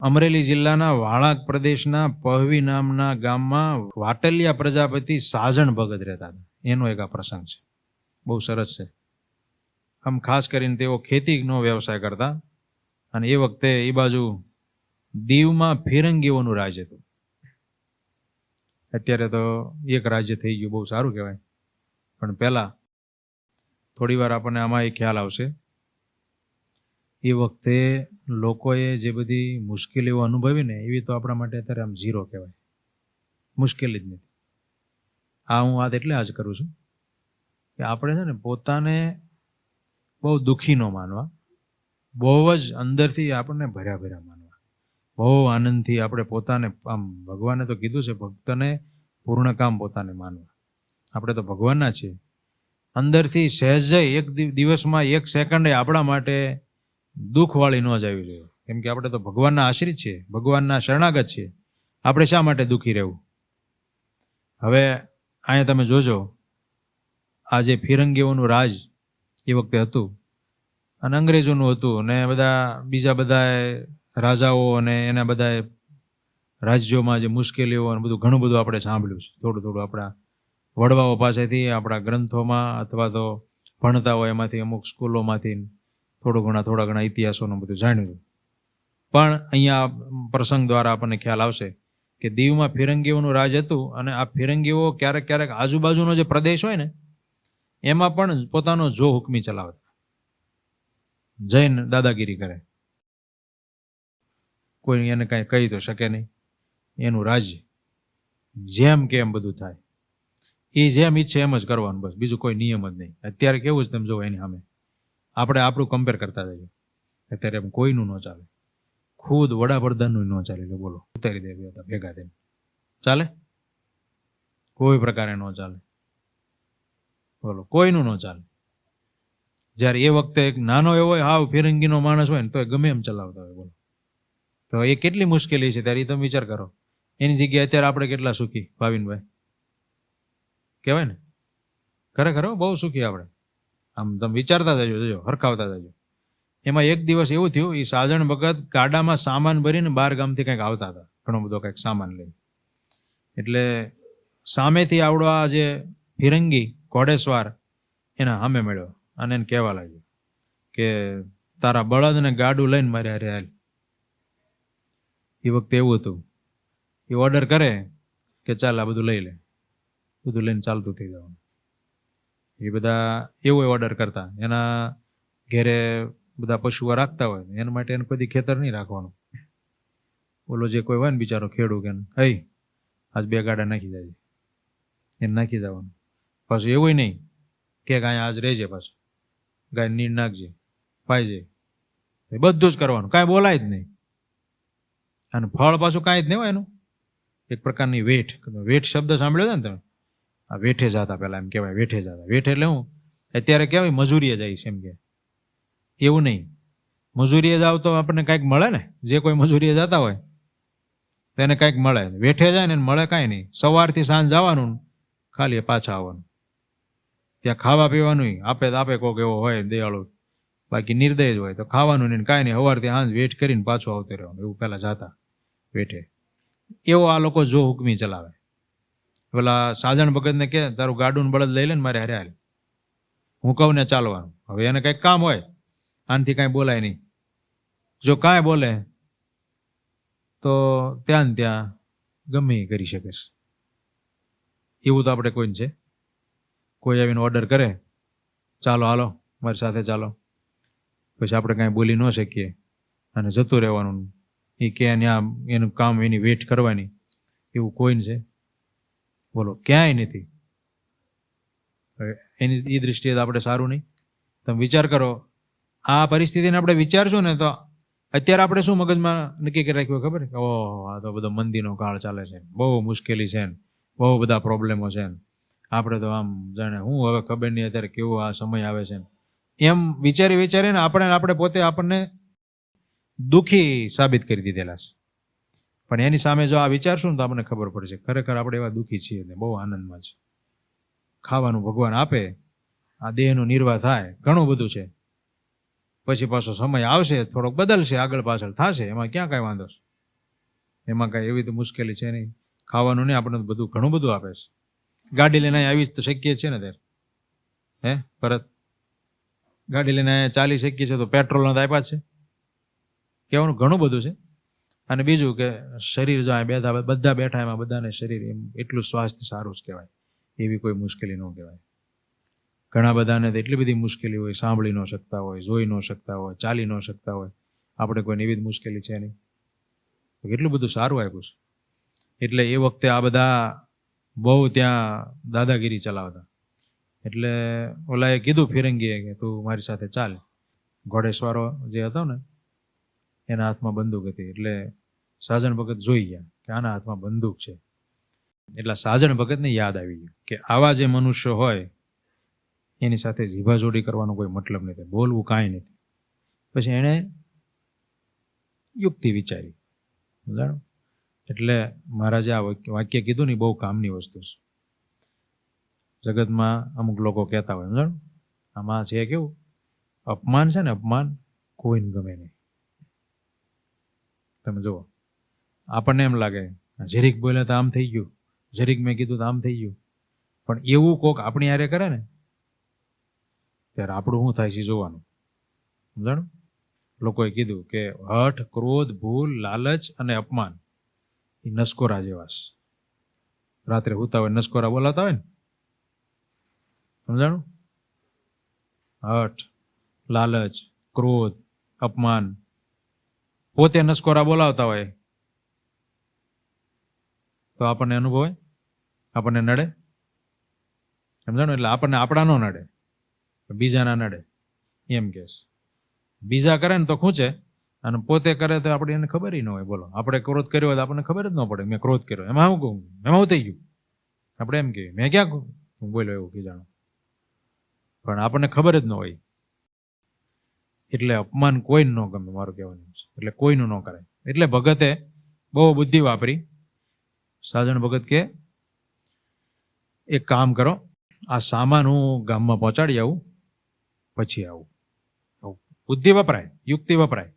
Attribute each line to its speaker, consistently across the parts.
Speaker 1: અમરેલી જિલ્લાના વાળાક પ્રદેશના પહવી નામના ગામમાં વાટલિયા પ્રજાપતિ સાજણ ભગત રહેતા હતા. એનો એક આ પ્રસંગ છે, બહુ સરસ છે. આમ ખાસ કરીને તેઓ ખેતીનો વ્યવસાય કરતા અને એ વખતે એ બાજુ દીવમાં ફિરંગીઓનું રાજ હતું. અત્યારે તો એક રાજ્ય થઈ ગયું, બહુ સારું કહેવાય. પણ પહેલા થોડી વાર આપણને આમાં એ ખ્યાલ આવશે. એ વખતે લોકોએ જે બધી મુશ્કેલીઓ અનુભવી ને એવી તો આપણા માટે અત્યારે આમ ઝીરો કહેવાય, મુશ્કેલી જ નથી. આ હું વાત એટલે આજ કરું છું કે આપણે છે ને પોતાને બહુ દુઃખી ન માનવા, બહુ જ અંદરથી આપણને ભર્યા ભર્યા માનવા, બહુ આનંદથી આપણે પોતાને આમ ભગવાને તો કીધું છે ભક્તને પૂર્ણ કામ પોતાને માનવા. આપણે તો ભગવાનના છીએ. અંદરથી સહેજ એક દિવસમાં એક સેકન્ડે આપણા માટે દુઃખવાળી ન જવી જોઈએ, કેમ કે આપણે તો ભગવાનના આશ્રિત છીએ, ભગવાનના શરણાગત છીએ. આપણે શા માટે દુઃખી રહેવું? હવે અહીંયા તમે જોજો, આ જે ફિરંગીઓનું રાજ એ વખતે હતું અને અંગ્રેજોનું હતું ને બધા બીજા બધા રાજાઓ અને એના બધા રાજ્યોમાં જે મુશ્કેલીઓ અને બધું ઘણું બધું આપણે સાંભળ્યું છે. થોડું થોડું આપણા વડવાઓ પાસેથી, આપણા ગ્રંથોમાં અથવા તો ભણતા હોય એમાંથી, અમુક સ્કૂલોમાંથી થોડા ઘણા ઇતિહાસોનું બધું જાણ્યું. પણ અહીંયા પ્રસંગ દ્વારા આપણને ખ્યાલ આવશે કે દીવમાં ફિરંગીઓનું રાજ હતું અને આ ફિરંગીઓ ક્યારેક ક્યારેક આજુબાજુનો જે પ્રદેશ હોય ને એમાં પણ પોતાનો જો હુકમી ચલાવતા, જૈન દાદાગીરી કરે, કોઈ એને કાંઈ કહી તો શકે નહીં. એનું રાજ્ય જેમ કે એમ બધું થાય, એ જેમ ઈચ્છે એમ જ કરવાનું, બસ બીજું કોઈ નિયમ જ નહીં. અત્યારે કેવું છે તમે જો એની સામે આપણે આપણું કમ્પેર કરતા જઈએ. અત્યારે એમ કોઈનું ન ચાલે, ખુદ વડાપ્રધાનનું ન ચાલે. બોલો, ઉતારી દે હતા ભેગા થઈને, ચાલે? કોઈ પ્રકારે ન ચાલે. બોલો, કોઈનું ન ચાલે. જ્યારે એ વખતે એક નાનો એવો હાવ ફિરંગીનો માણસ હોય ને તો ગમે એમ ચલાવતા હોય. બોલો, તો એ કેટલી મુશ્કેલી છે ત્યારે એ તમે વિચાર કરો. એની જગ્યાએ અત્યારે આપણે કેટલા સુખી, ભાવિનભાઈ કહેવાય ને? ખરેખર બહુ સુખી આપણે. આમ તમે વિચારતા જજો, હરખાવતા જજો. એમાં એક દિવસ એવું થયું, એ સાજણ ભગત ગાડામાં સામાન ભરીને 12 ગામથી કંઈક આવતા હતા, ઘણો બધો કંઈક સામાન લઈ. એટલે સામેથી આવડો આ જે ફિરંગી ઘોડેસવાર એના સામે મળ્યો અને એને કહેવા લાગ્યો કે તારા બળદને ગાડું લઈને મારે હારે હાલ. એ વખતે એવું હતું, એ ઓર્ડર કરે કે ચાલ આ બધું લઈ લે, બધું લઈને ચાલતું થઈ જવાનું. એ બધા એવો ઓર્ડર કરતા. એના ઘેરે બધા પશુઓ રાખતા હોય એના માટે એને કોઈ ખેતર નહીં રાખવાનું. ઓલો જે કોઈ હોય ને બિચારો ખેડૂત કે હઈ આજ 2 ગાડા નાખી જાય, એને નાખી જવાનું. પાછું એવું નહીં કે કાંઈ આજ રહેજે, પાછું ગાય નીર નાખજે, પાઈજે, બધું જ કરવાનું, કાંઈ બોલાય જ નહીં. અને ફળ પાછું કાંઈ જ નહીં હોય એનું, એક પ્રકારની વેઠ. વેઠ શબ્દ સાંભળ્યો છે ને તમે? આ વેઠે જતા, પહેલા એમ કહેવાય વેઠે જતા. વેઠ એટલે હું અત્યારે કહેવાય મજૂરીએ જાય છે એમ કે, એવું નહીં. મજૂરીએ જાવ તો આપણને કાંઈક મળે ને, જે કોઈ મજૂરીએ જતા હોય તો એને કાંઈક મળે. વેઠે જાય ને એને મળે કાંઈ નહીં. સવારથી સાંજ જવાનું, ખાલી પાછા આવવાનું. ત્યાં ખાવા પીવાનું આપે તો આપે, કોક એવો હોય દયાળુ, બાકી નિર્દય જ હોય તો ખાવાનું નહીં, કાંઈ નહીં. સવારથી સાંજ વેઠ કરીને પાછું આવતું રહેવાનું. એવું પહેલાં જાતા વેઠે. એવો આ લોકો જો હુકમી ચલાવે. પેલા સાજણ ભગતને કે તારું ગાડું બળદ લઈ લે ને મારે હારે હાલ, હું કહું ને ચાલવાનું. હવે એને કંઈક કામ હોય, આનાથી કાંઈ બોલાય નહીં. જો કાંઈ બોલે તો ત્યાં ને ત્યાં ગમે એ કરી શકે છે. એવું તો આપણે કોઈને છે? કોઈ આવીને ઓર્ડર કરે ચાલો હાલો મારી સાથે ચાલો, પછી આપણે કાંઈ બોલી ન શકીએ અને જતું રહેવાનું. એ કે ત્યાં એનું કામ, એની વેટ કરવાની, એવું કોઈને છે? બોલો, ક્યાંય નથી. એની એ દૃષ્ટિએ તો આપણે સારું નહીં. તમે વિચાર કરો, આ પરિસ્થિતિને આપણે વિચારશું ને તો અત્યારે આપણે શું મગજમાં નક્કી કરી રાખ્યું ખબર? ઓહ, આ તો બધો મંદીનો કાળ ચાલે છે, બહુ મુશ્કેલી છે ને, બહુ બધા પ્રોબ્લેમો છે ને, આપણે તો આમ જાણે હું હવે ખબર નહીં અત્યારે કેવો આ સમય આવે છે એમ વિચારીને આપણે પોતે આપણને દુઃખી સાબિત કરી દીધેલા છે. પણ એની સામે જો આ વિચારશું ને તો આપણને ખબર પડશે ખરેખર આપણે એવા દુઃખી છીએ ને, બહુ આનંદમાં છે. ખાવાનું ભગવાન આપે, આ દેહનો નિર્વાહ થાય, ઘણું બધું છે. પછી પાછો સમય આવશે, થોડોક બદલશે, આગળ પાછળ થશે, એમાં ક્યાં કાંઈ વાંધો છે? એમાં કાંઈ એવી તો મુશ્કેલી છે નહીં. ખાવાનું નહીં, આપણને બધું ઘણું બધું આપે છે. ગાડી લઈને અહીં આવીશ તો શક્ય છે ને ત્યારે? હે પરત ગાડી લઈને અહીંયા ચાલી શકીએ છે તો પેટ્રોલના તો આપ્યા છે. કહેવાનું ઘણું બધું છે. અને બીજું કે શરીર જો અહીંયા બધા બેઠા એમાં બધાને શરીર એમ એટલું સ્વાસ્થ્ય સારું જ કહેવાય, એવી કોઈ મુશ્કેલી ન કહેવાય. ઘણા બધાને તો એટલી બધી મુશ્કેલી હોય, સાંભળી ન શકતા હોય, જોઈ ન શકતા હોય, ચાલી ન શકતા હોય. આપણે કોઈને એવી જ મુશ્કેલી છે નહીં. કેટલું બધું સારું આપ્યું છે. એટલે એ વખતે આ બધા બહુ ત્યાં દાદાગીરી ચલાવતા. એટલે ઓલાએ કીધું ફિરંગીએ કે તું મારી સાથે ચાલ. ઘોડેસવારો જે હતો ને એના હાથમાં બંદૂક હતી. એટલે સાજણ ભગત જોઈ ગયા કે આના હાથમાં બંદૂક છે. એટલે સાજણ ભગતને યાદ આવી ગયું કે આવા જે મનુષ્યો હોય એની સાથે જીભાજોડી કરવાનો કોઈ મતલબ નથી, બોલવું કાંઈ નથી. પછી એણે યુક્તિ વિચારી. જાણો એટલે મહારાજે આ વાક્ય કીધું ને બહુ કામની વસ્તુ છે. જગતમાં અમુક લોકો કહેતા હોય, જાણો આમાં છે કેવું, અપમાન છે ને, અપમાન કોઈને ગમે નહીં. તમે જુઓ, આપણને એમ લાગે જરીક બોલે તો આમ થઈ ગયું, જરીક મેં કીધું તો આમ થઈ ગયું. પણ એવું કોક આપણી હારે કરે ને ત્યારે આપણું શું થાય છે જોવાનું. સમજાણું? લોકોએ કીધું કે હઠ, ક્રોધ, ભૂલ, લાલચ અને અપમાન એ નસકોરા જેવા છે. રાત્રે હુતા હોય નસકોરા બોલાતા હોય ને, સમજાણું? હઠ, લાલચ, ક્રોધ, અપમાન પોતે નસકોરા બોલાવતા હોય તો આપણને અનુભવ હોય, આપણને નડે. સમજાણું? એટલે આપણને આપણા નો નડે, બીજાના નડે એમ કે છે. બીજા કરે ને તો ખૂંચે અને પોતે કરે તો આપણે એને ખબર ન હોય. બોલો, આપણે ક્રોધ કર્યો હોય તો આપણને ખબર જ ન પડે મેં ક્રોધ કર્યો. એમાં શું કહું, એમાં શું થઈ ગયું? આપણે એમ કહીએ મેં ક્યાં બોલ્યો એવું કી જાણો, પણ આપણને ખબર જ ન હોય. એટલે અપમાન કોઈને ન ગમે, મારું કહેવાનું છે. એટલે કોઈનું ન કરાય. એટલે ભગતે બહુ બુદ્ધિ વાપરી. સાજણ ભગત કે એક કામ કરો, આ સામાન હું ગામમાં પહોંચાડી આવું પછી આવું. બુદ્ધિ વપરાય, યુક્તિ વપરાય.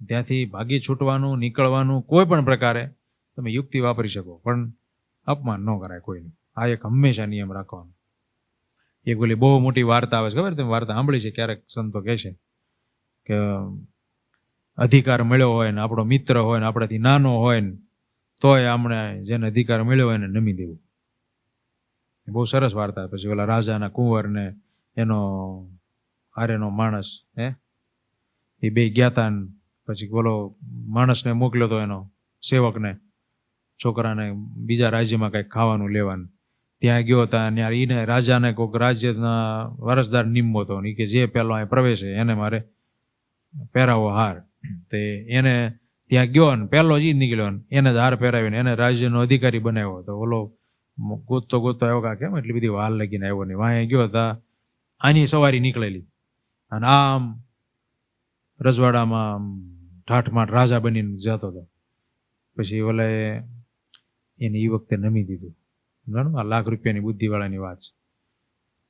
Speaker 1: ત્યાંથી ભાગી છૂટવાનું, નીકળવાનું કોઈ પણ પ્રકારે તમે યુક્તિ વાપરી શકો, પણ અપમાન ન કરાય કોઈનું. આ એક હંમેશા નિયમ રાખવાનો. એક બોલી બહુ મોટી વાર્તા આવે છે, ખબર? તમે વાર્તા સાંભળી છે ક્યારેક? સંતો કહે છે કે અધિકાર મળ્યો હોય ને આપણો મિત્ર હોય ને આપણાથી નાનો હોય ને તોય આપણે જેને અધિકાર મળ્યો હોય એને નમી દેવું. બહુ સરસ વાર્તા. પછી ઓલા રાજાના કુંવર ને એનો હારેનો માણસ, એ બે ગયા તા. પછી બોલો માણસને મોકલ્યો તો એનો સેવકને, છોકરાને બીજા રાજ્યમાં કંઈક ખાવાનું લેવાનું. ત્યાં ગયો હતા અને એને રાજાને કોઈક રાજ્યના વારસદાર નિમવો હતો ને કે જે પેલો અહીં પ્રવેશે એને મારે પહેરાવો હાર. તે એને ત્યાં ગયો ને પહેલો જ નીકળ્યો ને એને જ હાર પહેરાવીને એને રાજ્યનો અધિકારી બનાવ્યો. તો ઓલો ગોતતો આવ્યો કા કેમ એટલી બધી વાર લગીને આવ્યો નહીં. વાંહે ગયો હતા, આની સવારી નીકળેલી અને આમ રજવાડામાં ઠાઠમાઠ રાજા બનીને જતો હતો. પછી ઓલાએ એને એ વખતે નમી દીધું. જાણો આ લાખ રૂપિયાની બુદ્ધિવાળાની વાત છે.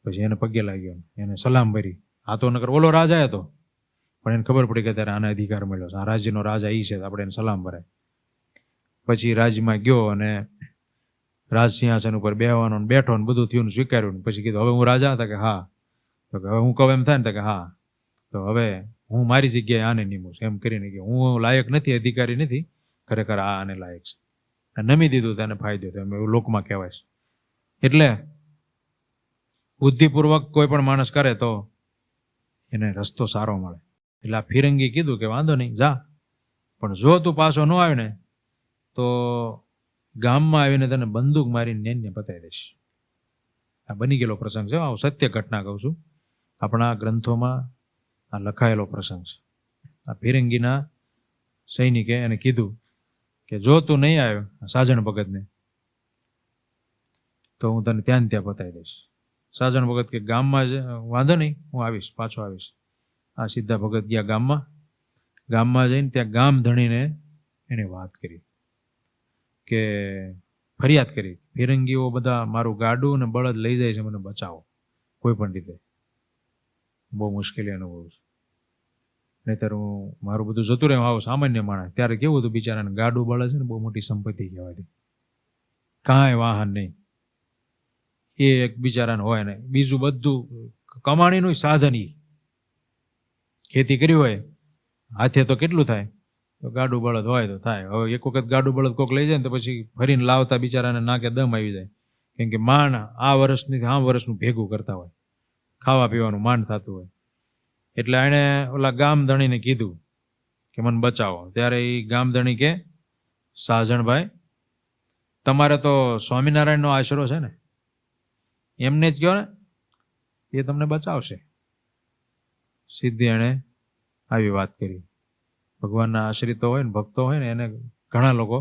Speaker 1: પછી એને પગે લાગ્યો, એને સલામ ભરી. આ તો નકર ઓલો રાજા હતો, પણ એને ખબર પડી કે ત્યારે આને અધિકાર મળ્યો છે, આ રાજ્યનો રાજા ઈ છે, આપણે એને સલામ ભરાય. પછી રાજ્યમાં ગયો અને રાજ સિંહાસન ઉપર બેહવાનો બેઠો ને બધું થયું, સ્વીકાર્યું. પછી કીધું હવે હું રાજા હતા કે હા? તો હવે હું કહું એમ થાય ને કે હા. તો હવે હું મારી જગ્યાએ આને નિમું છું એમ કરીને કે હું લાયક નથી, અધિકારી નથી, ખરેખર આ આને લાયક છે. નમી દીધું તેને ફાયદો થયો, એવું લોકમાં કહેવાય છે. એટલે બુદ્ધિપૂર્વક કોઈ પણ માણસ કરે તો એને રસ્તો સારો મળે. એટલે આ ફિરંગી કીધું કે વાંધો નહીં જા, પણ જો તું પાછો ન આવે ને તો ગામમાં આવીને તને બંદૂક મારીને નેનને પતાવી દઈશ. આ બની ગયેલો પ્રસંગ છે. હું સત્ય ઘટના કહું છું, આપણા ગ્રંથોમાં આ લખાયેલો પ્રસંગ છે. આ ફિરંગીના સૈનિકે એને કીધું કે જો તું નહીં આવ્યો સાજણ ભગતને તો હું તને ત્યાં પતાવી દઈશ. સાજણ ભગત કે ગામમાં વાંધો નહીં, હું આવીશ, પાછો આવીશ. આ સીધા ભગત ગયા ગામમાં. ગામમાં જઈને ત્યાં ગામ ધણીને એને વાત કરી, કે ફરિયાદ કરી, ફિરંગીઓ બધા મારું ગાડું ને બળદ લઈ જાય છે, મને બચાવો કોઈ પણ રીતે, બહુ મુશ્કેલી અનુભવું છે. નહીતર હું મારું બધું જતું રહે, આવો સામાન્ય માણસ. ત્યારે કેવું હતું બિચારાને, ગાડું બળે છે ને બહુ મોટી સંપત્તિ કહેવાતી, કાંઈ વાહન નહીં, એ એક બિચારાને હોય ને બીજું બધું કમાણીનું સાધન, ઈ ખેતી કરી હોય હાથે તો કેટલું થાય, તો ગાડું બળદ હોય તો થાય. હવે એક વખત ગાડું બળદ કોક લઈ જાય ને તો પછી ફરીને લાવતા બિચારાને નાકે દમ આવી જાય, કેમ કે માંડ આ વર્ષની આ વર્ષનું ભેગું કરતા હોય, ખાવા પીવાનું માંડ થતું હોય. એટલે એણે ઓલા ગામધણીને કીધું કે મને બચાવો. ત્યારે એ ગામધણી કે, સાજણભાઈ તમારે તો સ્વામિનારાયણનો આશરો છે ને, એમને જ કહો ને, એ તમને બચાવશે. સીધી એણે આવી વાત કરી. ભગવાનના આશ્રિતો હોય ને, ભક્તો હોય ને, એને ઘણા લોકો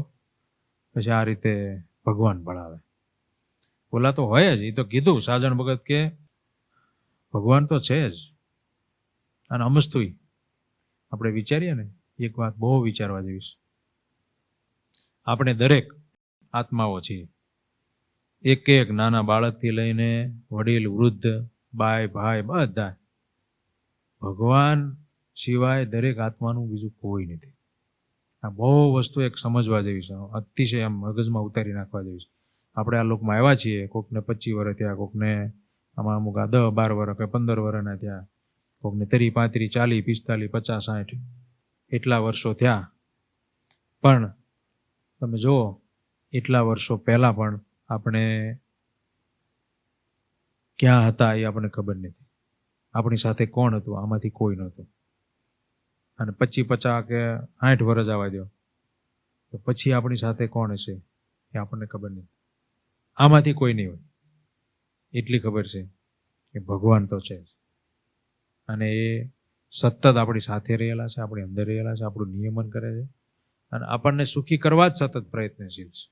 Speaker 1: પછી આ રીતે ભગવાન ભણાવે. ઓલા તો હોય જ, એ તો કીધું સાજણ ભગત કે ભગવાન તો છે જ. અને અમસ્તુય આપણે વિચારીએ ને, એક વાત બહુ વિચારવા જેવી છે. આપણે દરેક આત્માઓ છીએ, એક એક નાના બાળકથી લઈને વડીલ વૃદ્ધ બાય ભાઈ બધા, ભગવાન સિવાય દરેક આત્માનું બીજું કોઈ નથી. આ બહુ વસ્તુ એક સમજવા જેવી છે, અતિશય આમ મગજમાં ઉતારી નાખવા જેવી છે. આપણે આ લોકમાં આવ્યા છીએ, કોકને 25 વર્ષ થયા, કોકને આમાં અમુક 10-12 વર્ષ, કોઈ 15 વર્ષના થયા, કોકને 30, 35, 40, 45, 50, 60 એટલા વર્ષો થયા. પણ તમે જુઓ, એટલા વર્ષો પહેલા પણ આપણે ક્યાં હતા એ આપણને ખબર નથી. આપણી સાથે કોણ હતું, આમાંથી કોઈ નહોતું. અને 25, 50 કે 60 વર્ષ આવવા દો તો પછી આપણી સાથે કોણ હશે એ આપણને ખબર નહીં. આમાંથી કોઈ નહીં હોય. એટલી ખબર છે કે ભગવાન તો છે જ, અને એ સતત આપણી સાથે રહેલા છે, આપણી અંદર રહેલા છે, આપણું નિયમન કરે છે, અને આપણને સુખી કરવા જ સતત પ્રયત્નશીલ છે.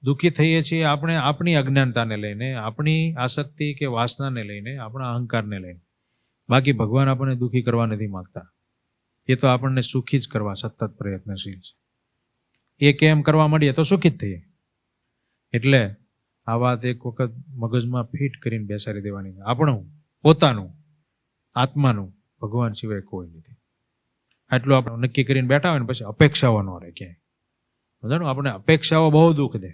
Speaker 1: દુઃખી થઈએ છીએ આપણે આપણી અજ્ઞાનતાને લઈને, આપણી આસક્તિ કે વાસનાને લઈને, આપણા અહંકારને લઈને. બાકી ભગવાન આપણને દુઃખી કરવા નથી માંગતા. એ તો આપણને સુખી જ કરવા સતત પ્રયત્નશીલ છે. એ કેમ કરવા માંડીએ તો સુખી જ થઈએ. એટલે આ વાત એક વખત મગજમાં ફિટ કરીને બેસાડી દેવાની. આપણું પોતાનું આત્માનું ભગવાન સિવાય કોઈ નથી. આટલું આપણે નક્કી કરીને બેઠા હોય ને પછી અપેક્ષાઓ ન રહે ક્યાંય. સમજાણું? આપણે અપેક્ષાઓ બહુ દુઃખ દે,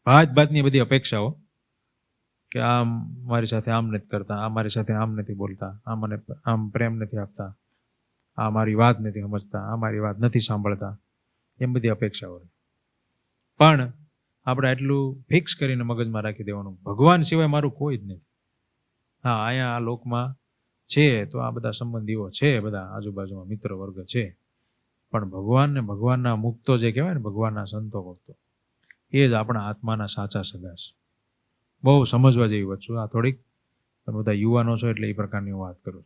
Speaker 1: ભાતની બધી અપેક્ષાઓ, કે આમ મારી સાથે આમ નથી કરતા, આ મારી સાથે આમ નથી બોલતા, આ મને આમ પ્રેમ નથી આપતા, આ મારી વાત નથી સમજતા, આ મારી વાત નથી સાંભળતા, એમ બધી અપેક્ષાઓ. પણ આપણે એટલું ફિક્સ કરીને મગજમાં રાખી દેવાનું, ભગવાન સિવાય મારું કોઈ જ નથી. હા, અહીંયા આ લોકમાં છે તો આ બધા સંબંધીઓ છે, બધા આજુબાજુમાં મિત્ર વર્ગ છે, પણ ભગવાન ને ભગવાનના મુક્તો જે કહેવાય ને, ભગવાનના સંતો ભક્તો, એ જ આપણા આત્માના સાચા સગા છે. બહુ સમજવા જેવી વસ્તુ. આ થોડીક તમે બધા યુવાનો છો એટલે એ પ્રકારની વાત કરું.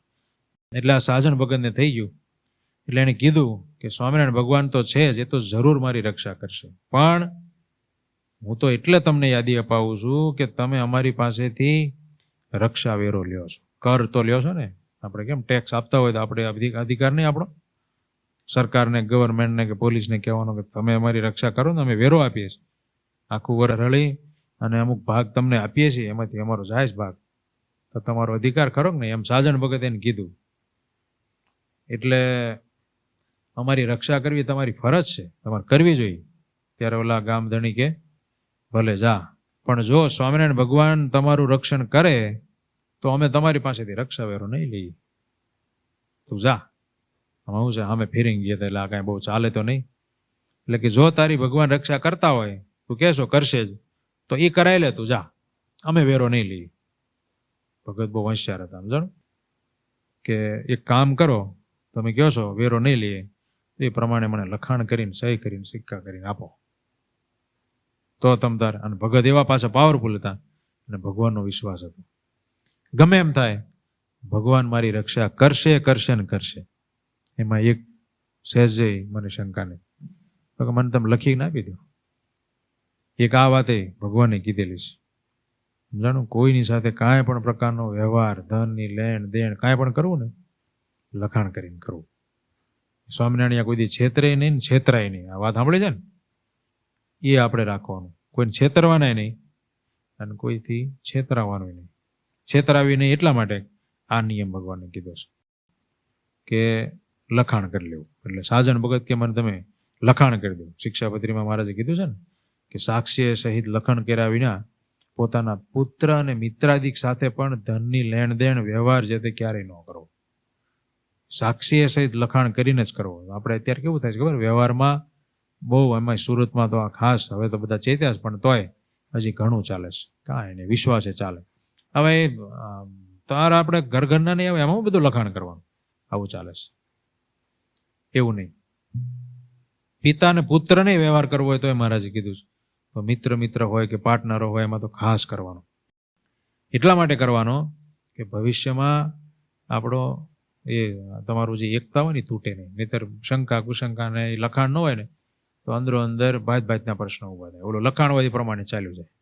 Speaker 1: એટલે આ સાજણ ભગતને થઈ ગયું. એટલે એને કીધું કે સ્વામિનારાયણ ભગવાન તો છે જ, એ તો જરૂર મારી રક્ષા કરશે, પણ હું તો એટલે તમને યાદી અપાવું છું કે તમે અમારી પાસેથી રક્ષા વેરો લ્યો છો, કર તો લ્યો છો ને. આપણે કેમ ટેક્સ આપતા હોય તો આપણે અધિકાર નહીં આપણો સરકારને, ગવર્મેન્ટને કે પોલીસને કહેવાનો કે તમે અમારી રક્ષા કરો ને, અમે વેરો આપીએ છીએ, આખું વર્ષ રળી અને અમુક ભાગ તમને આપીએ છીએ, એમાંથી અમારો જાય જ ભાગ, તો તમારો અધિકાર ખરો કે નહીં, એમ સાજણ ભગત એને કીધું. એટલે અમારી રક્ષા કરવી તમારી ફરજ છે, તમારે કરવી જોઈએ. ત્યારે ઓલા ગામધણી કે ભલે જા, પણ જો સ્વામિનારાયણ ભગવાન તમારું રક્ષણ કરે તો અમે તમારી પાસેથી રક્ષા વેરો નહીં લઈએ, તું જા. આમાં શું છે, અમે ફેરી ગયા હતા એટલે આ કાંઈ બહુ ચાલે તો નહીં. એટલે કે જો તારી ભગવાન રક્ષા કરતા હોય, તું કહેશો કરશે જ, તો એ કરાય લે, તું જા, અમે વેરો નહીં લઈએ. ભગત બહુ હોશિયાર હતા, સમજણ કે એક કામ કરો, તમે કહો છો વેરો નહીં લઈએ, એ પ્રમાણે મને લખાણ કરીને, સહી કરીને, સિક્કા કરીને આપો તો તમ તાર. અને ભગત એવા પાછા પાવરફુલ હતા અને ભગવાનનો વિશ્વાસ હતો. ગમે એમ થાય, ભગવાન મારી રક્ષા કરશે, કરશે ને કરશે. એમાં એક સહેજે મને શંકા નહીં, તો મને તમે લખીને આપી દો. એક આ વાતે ભગવાને કીધેલી છે, જાણું, કોઈની સાથે કાંઈ પણ પ્રકારનો વ્યવહાર, ધનની લેણ દેણ કાંઈ પણ કરવું ને, લખાણ કરીને કરવું. સ્વામિનારાયણ કોઈ દી છેતરે નહીં ને છેતરાય નહીં. આ વાત સાંભળી છે ને, એ આપણે રાખવાનું. કોઈને છેતરવાના નહીં અને કોઈથી છેતરાવાનું નહીં. છેતરાવી નહીં એટલા માટે આ નિયમ ભગવાને કીધો છે કે લખાણ કરી લેવું. એટલે સાજણ ભગત કે મને તમે લખાણ કરી દો. શિક્ષાપત્રીમાં મહારાજે કીધું છે ને કે સાક્ષી સહિત લખાણ કર્યા વિના પોતાના પુત્ર અને મિત્રાદિક સાથે પણ ધનની લેણ દેણ વ્યવહાર જે તે ક્યારેય ન કરવો. સાક્ષી સહિત લખાણ કરીને જ કરવો. આપણે અત્યારે કેવું થાય છે ખબર, વ્યવહારમાં બહુ, એમાં સુરતમાં તો આ ખાસ, હવે તો બધા ચેત્યા પણ તોય હજી ઘણું ચાલે છે. કાંઈ નહીં, વિશ્વાસે ચાલે. હવે તાર આપણે ઘરના નહીં આવે એમાં બધું લખાણ કરવાનું, આવું ચાલે છે. એવું નહીં. પિતા અને પુત્રને વ્યવહાર કરવો હોય તો એ મહારાજે કીધું છે. તો મિત્ર હોય કે પાર્ટનરો હોય એમાં તો ખાસ કરવાનો. એટલા માટે કરવાનો કે ભવિષ્યમાં આપણો એ તમારું જે એકતા હોય ને તૂટે નહીં. નહીતર શંકા કુશંકા ને એ લખાણ ન હોય ને તો અંદરો અંદર ભાતના પ્રશ્નો ઉભા થાય. ઓલો લખાણ હોય એ પ્રમાણે ચાલ્યું જાય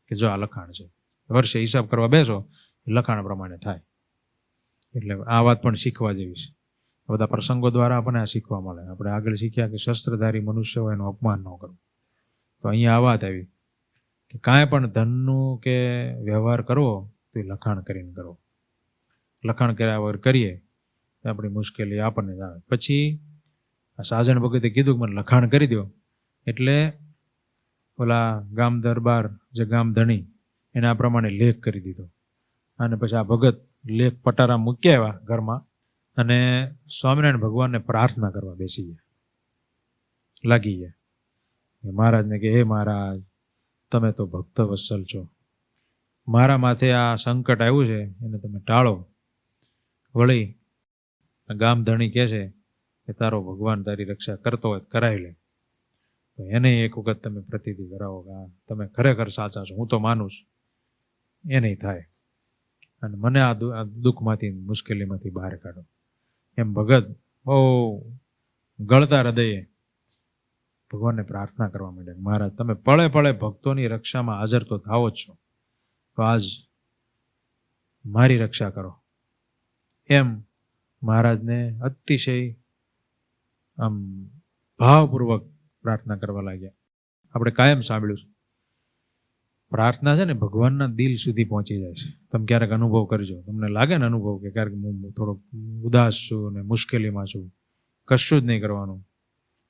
Speaker 1: કે જો આ લખાણ છે, વર્ષે હિસાબ કરવા બેસો લખાણ પ્રમાણે થાય. એટલે આ વાત પણ શીખવા જેવી છે. બધા પ્રસંગો દ્વારા આપણને આ શીખવા મળે. આપણે આગળ શીખ્યા કે શસ્ત્રધારી મનુષ્ય હોય એનું અપમાન ન કરવું. તો અહીંયા આ વાત આવી કે કાંઈ પણ ધનનું કે વ્યવહાર કરવો તો એ લખાણ કરીને કરવો. લખાણ કર્યા વગર કરીએ તો આપણી મુશ્કેલી આપણને જ આવે. પછી આ સાજણ ભગતે કીધું કે મને લખાણ કરી દો. એટલે ઓલા ગામ દરબાર જે ગામ ધણી એને આ પ્રમાણે લેખ કરી દીધો. અને પછી આ ભગત લેખ પટારા મૂક્યા આવ્યા ઘરમાં અને સ્વામિનારાયણ ભગવાનને પ્રાર્થના કરવા બેસી ગયા, લાગી ગયા. મહારાજને કે હે મહારાજ, તમે તો ભક્ત વત્સલ છો, મારા માથે આ સંકટ આવ્યું છે એને તમે ટાળો. વળી ગામ ધણી કહે છે કે તારો ભગવાન તારી રક્ષા કરતો હોય કરાવી લે. તો એને એક વખત તમે પ્રતિધિ કરાવો કે તમે ખરેખર સાચા છો, હું તો માનું છું. એ નહીં થાય અને મને આ દુઃખમાંથી મુશ્કેલીમાંથી બહાર કાઢો. એમ ભગત બહુ ગળતા હૃદયે ભગવાનને પ્રાર્થના કરવા માંડ્યા. મહારાજ, તમે પળે પળે ભક્તોની રક્ષામાં હાજર તો થાવો જ છો, તો આજ મારી રક્ષા કરો. એમ મહારાજને અતિશય આમ ભાવપૂર્વક પ્રાર્થના કરવા લાગ્યા. આપણે કાયમ સાંભળ્યું છે, પ્રાર્થના છે ને ભગવાનના દિલ સુધી પહોંચી જાય છે. તમે ક્યારેક અનુભવ કરજો, તમને લાગે ને અનુભવ કે ક્યારેક હું થોડોક ઉદાસ છું ને મુશ્કેલીમાં છું, કશું જ નહીં કરવાનું.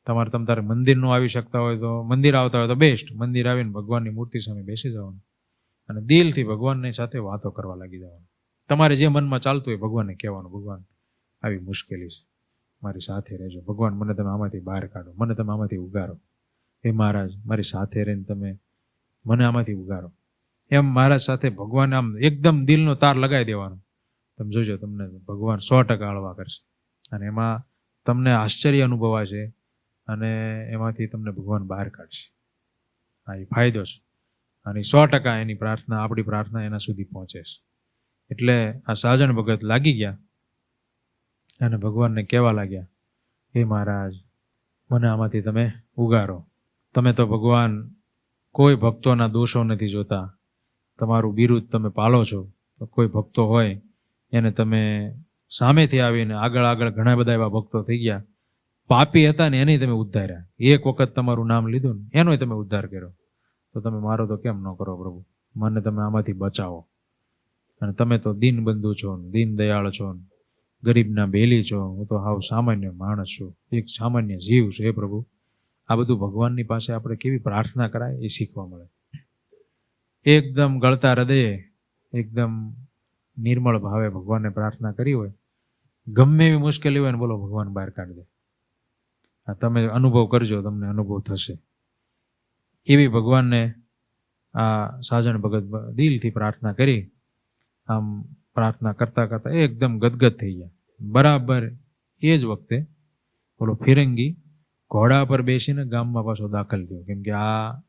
Speaker 1: તમે તારે મંદિર નો આવી શકતા હોય તો મંદિર આવતા હોય તો બેસ્ટ, મંદિર આવીને ભગવાનની મૂર્તિ સામે બેસી જવાનું અને દિલથી ભગવાનની સાથે વાતો કરવા લાગી જવાનું. તમારે જે મનમાં ચાલતું હોય ભગવાનને કહેવાનું, ભગવાન આવી મુશ્કેલી છે, મારી સાથે રહેજો. ભગવાન, મને તમે આમાંથી બહાર કાઢો, મને તમે આમાંથી ઉગારો. હે મહારાજ, મારી સાથે રહીને તમે મને આમાંથી ઉગારો. એમ મહારાજ સાથે ભગવાન આમ એકદમ દિલનો તાર લગાવી દેવાનો. તમે જોજો, તમને ભગવાન 100% હળવા કરશે અને એમાં તમને આશ્ચર્ય અનુભવાશે અને એમાંથી તમને ભગવાન બહાર કાઢશે. હા, એ ફાયદો છે અને 100% એની પ્રાર્થના, આપણી પ્રાર્થના એના સુધી પહોંચે છે. એટલે આ સાજણ ભગત લાગી ગયા અને ભગવાનને કહેવા લાગ્યા, હે મહારાજ, મને આમાંથી તમે ઉગારો. તમે તો ભગવાન કોઈ ભક્તોના દોષો નથી જોતા, તમારું બિરુદ તમે પાલો છો. તો કોઈ ભક્તો હોય એને તમે સામેથી આવીને આગળ ઘણા બધા એવા ભક્તો થઈ ગયા, પાપી હતા ને એને તમે ઉદ્ધાર્યા. એક વખત તમારું નામ લીધું ને એનોય તમે ઉદ્ધાર કર્યો. તો તમે મારો તો કેમ ન કરો પ્રભુ, મને તમે આમાંથી બચાવો. અને તમે તો દીનબંધુ છો, દીન દયાળ છો, ગરીબના બેલી છો. હું તો હાવ સામાન્ય માણસ છું, એક સામાન્ય જીવ છું. હે પ્રભુ, આ બધું ભગવાનની પાસે આપણે કેવી પ્રાર્થના કરાય એ શીખવા મળે. એકદમ ગળતા હૃદયે, એકદમ નિર્મળ ભાવે ભગવાનને પ્રાર્થના કરી હોય, ગમે એવી મુશ્કેલી હોય ને બોલો, ભગવાન બહાર કાઢી દે. આ તમે અનુભવ કરજો, તમને અનુભવ થશે. એવી ભગવાનને આ સાજણ ભગત દિલથી પ્રાર્થના કરી. આમ પ્રાર્થના કરતા કરતા એકદમ ગદગદ થઈ ગયા. બરાબર એ જ વખતે બોલો ફિરંગી ઘોડા પર બેસીને ગામમાં પાછો દાખલ થયો. કેમ કે આ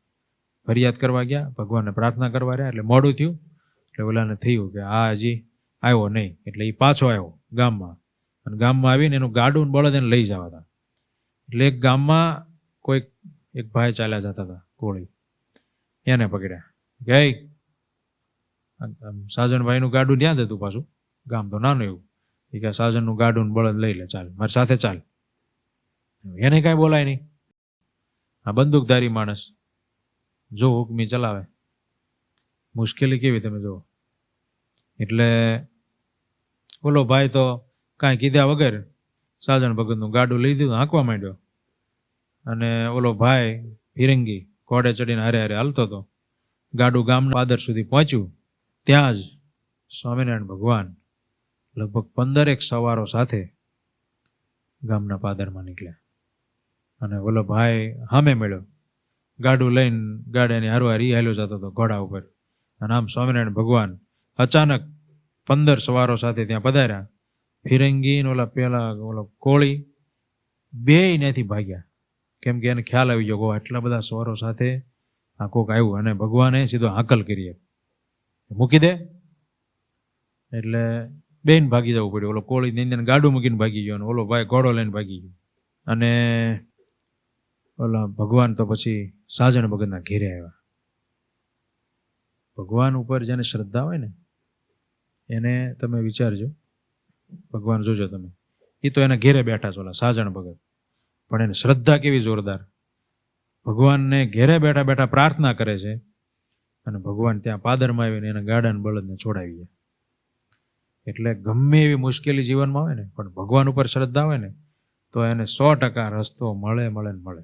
Speaker 1: ફરિયાદ કરવા ગયા, ભગવાનને પ્રાર્થના કરવા રહ્યા, એટલે મોડું થયું. એટલે ઓલાને થયું કે આ હજી આવ્યો નહીં, એટલે એ પાછો આવ્યો ગામમાં. અને ગામમાં આવીને એનું ગાડું બળદ એને લઈ જવા હતા. એટલે એક ગામમાં કોઈક એક ભાઈ ચાલ્યા જતા હતા કોળી, એને પકડ્યા. ગઈ સાજણભાઈનું ગાડું ત્યાં જ હતું, પાછું ગામ તો નાનું એવું. એ કે સાજણનું ગાડું બળદ લઈ લે, ચાલ મારી સાથે ચાલ. એને કાંઈ બોલાય નહીં. આ બંદૂકધારી માણસ જો હુકમી ચલાવે, મુશ્કેલી કેવી તમે જુઓ. એટલે ઓલો ભાઈ તો કાંઈ કીધા વગર સાજણ ભગતનું ગાડું લઈ દીધું, હાંકવા માંડ્યો. અને ઓલો ભાઈ ફિરંગી ઘોડે ચડીને હારે હારે હાલતો હતો. ગાડું ગામના પાદર સુધી પહોંચ્યું. ત્યાં જ સ્વામિનારાયણ ભગવાન લગભગ 15 સવારો સાથે ગામના પાદરમાં નીકળ્યા. અને ઓલો ભાઈ સામે મળ્યો, ગાડું લઈને ગાડાની હારવાર ઈ હાલ્યો જતો હતો ઘોડા ઉપર. અને આમ સ્વામિનારાયણ ભગવાન અચાનક 15 સવારો સાથે ત્યાં પધાર્યા. ફિરંગી ને ઓલા પેલા ઓલો કોળી બેય ત્યાંથી ભાગ્યા, કેમ કે એને ખ્યાલ આવી ગયો આટલા બધા સવારો સાથે આ કોક આવ્યું. અને ભગવાને સીધો હાકલ કરી, મૂકી દે એટલે બેન ભાગી જવું પડ્યું. ઓલો કોળી નીંદે ગાડું મૂકીને ભાગી ગયો, અને ઓલો ભાઈ ઘોડો લઈને ભાગી ગયો. અને ઓલા ભગવાન તો પછી સાજણ ભગતના ઘેરે આવ્યા. ભગવાન ઉપર જેને શ્રદ્ધા હોય ને એને તમે વિચારજો, ભગવાન જોજો તમે, એ તો એના ઘેરે બેઠા છે ઓલા સાજણ ભગત, પણ એને શ્રદ્ધા કેવી જોરદાર. ભગવાનને ઘેરે બેઠા બેઠા પ્રાર્થના કરે છે, અને ભગવાન ત્યાં પાદરમાં આવીને એના ગાડાને બળદને છોડાવી જાય. એટલે ગમે એવી મુશ્કેલી જીવનમાં હોય ને, પણ ભગવાન ઉપર શ્રદ્ધા હોય ને તો એને 100% રસ્તો મળે મળે ને મળે.